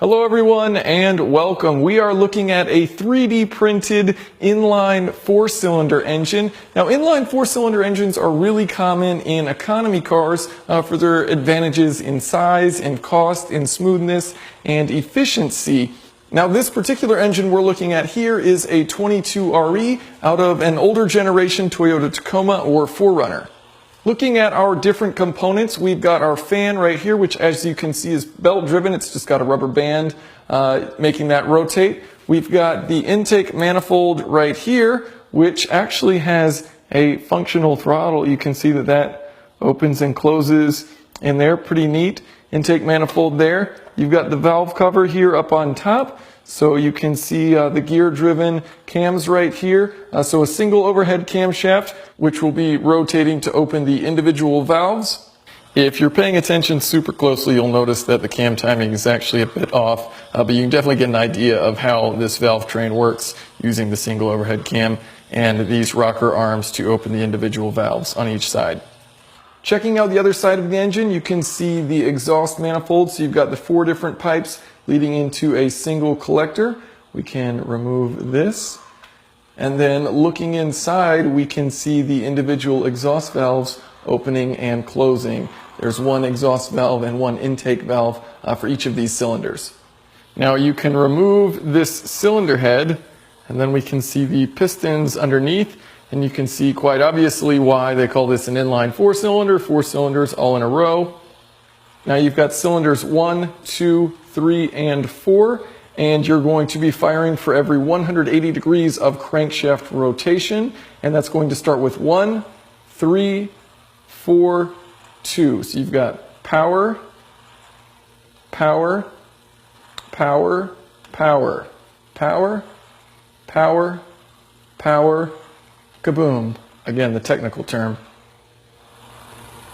Hello everyone and welcome. We are looking at a 3D printed inline 4-cylinder engine. Now inline 4-cylinder engines are really common in economy cars for their advantages in size, in cost, in smoothness, and efficiency. Now this particular engine we're looking at here is a 22RE out of an older generation Toyota Tacoma or 4Runner. Looking at our different components, we've got our fan right here, which as you can see is belt driven. It's just got a rubber band making that rotate. We've got the intake manifold right here, which actually has a functional throttle. You can see that that opens and closes in there, pretty neat. Intake manifold there. You've got the valve cover here up on top. So you can see the gear-driven cams right here. So a single overhead camshaft, which will be rotating to open the individual valves. If you're paying attention super closely, you'll notice that the cam timing is actually a bit off, but you can definitely get an idea of how this valve train works using the single overhead cam and these rocker arms to open the individual valves on each side. Checking out the other side of the engine, you can see the exhaust manifold. So you've got the 4 different pipes leading into a single collector. We can remove this. And then looking inside, we can see the individual exhaust valves opening and closing. There's one exhaust valve and one intake valve for each of these cylinders. Now you can remove this cylinder head, and then we can see the pistons underneath. And you can see quite obviously why they call this an inline 4-cylinder, 4 cylinders all in a row. Now you've got cylinders 1, 2, 3, and 4, and you're going to be firing for every 180 degrees of crankshaft rotation, and that's going to start with 1, 3, 4, 2. So you've got power, power, power, power, power, power, power, kaboom. Again, the technical term.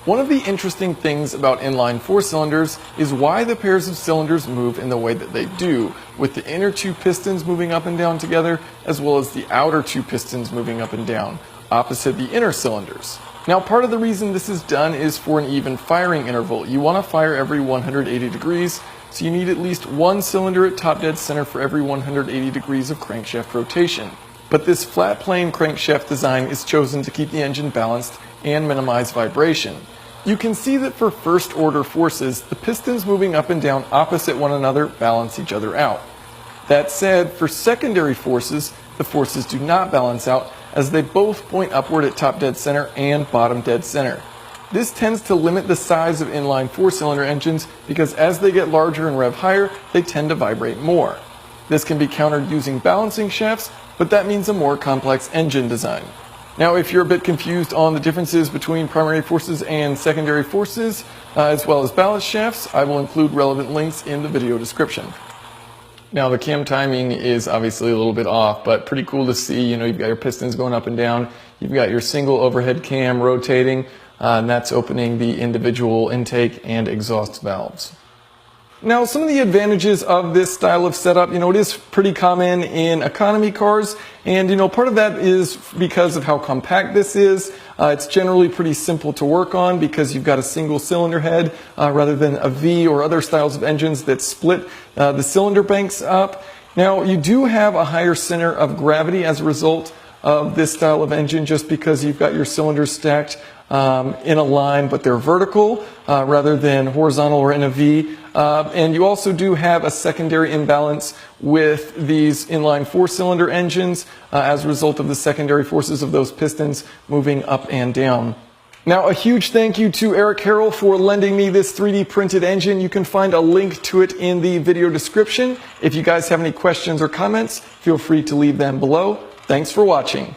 One of the interesting things about inline 4 cylinders is why the pairs of cylinders move in the way that they do, with the inner 2 pistons moving up and down together, as well as the outer 2 pistons moving up and down, opposite the inner cylinders. Now, part of the reason this is done is for an even firing interval. You want to fire every 180 degrees, so you need at least one cylinder at top dead center for every 180 degrees of crankshaft rotation. But this flat plane crankshaft design is chosen to keep the engine balanced and minimize vibration. You can see that for first order forces, the pistons moving up and down opposite one another balance each other out. That said, for secondary forces, the forces do not balance out as they both point upward at top dead center and bottom dead center. This tends to limit the size of inline 4-cylinder engines because as they get larger and rev higher, they tend to vibrate more. This can be countered using balancing shafts, but that means a more complex engine design. Now, if you're a bit confused on the differences between primary forces and secondary forces, as well as balance shafts, I will include relevant links in the video description. Now, the cam timing is obviously a little bit off, but pretty cool to see. You know, you've got your pistons going up and down. You've got your single overhead cam rotating, and that's opening the individual intake and exhaust valves. Now, some of the advantages of this style of setup, it is pretty common in economy cars, and part of that is because of how compact this is. It's generally pretty simple to work on because you've got a single cylinder head rather than a V or other styles of engines that split the cylinder banks up. Now, you do have a higher center of gravity as a result of this style of engine just because you've got your cylinders stacked in a line, but they're vertical rather than horizontal or in a V. And you also do have a secondary imbalance with these inline 4-cylinder engines as a result of the secondary forces of those pistons moving up and down. Now, a huge thank you to Eric Harrell for lending me this 3D printed engine. You can find a link to it in the video description. If you guys have any questions or comments, feel free to leave them below. Thanks for watching.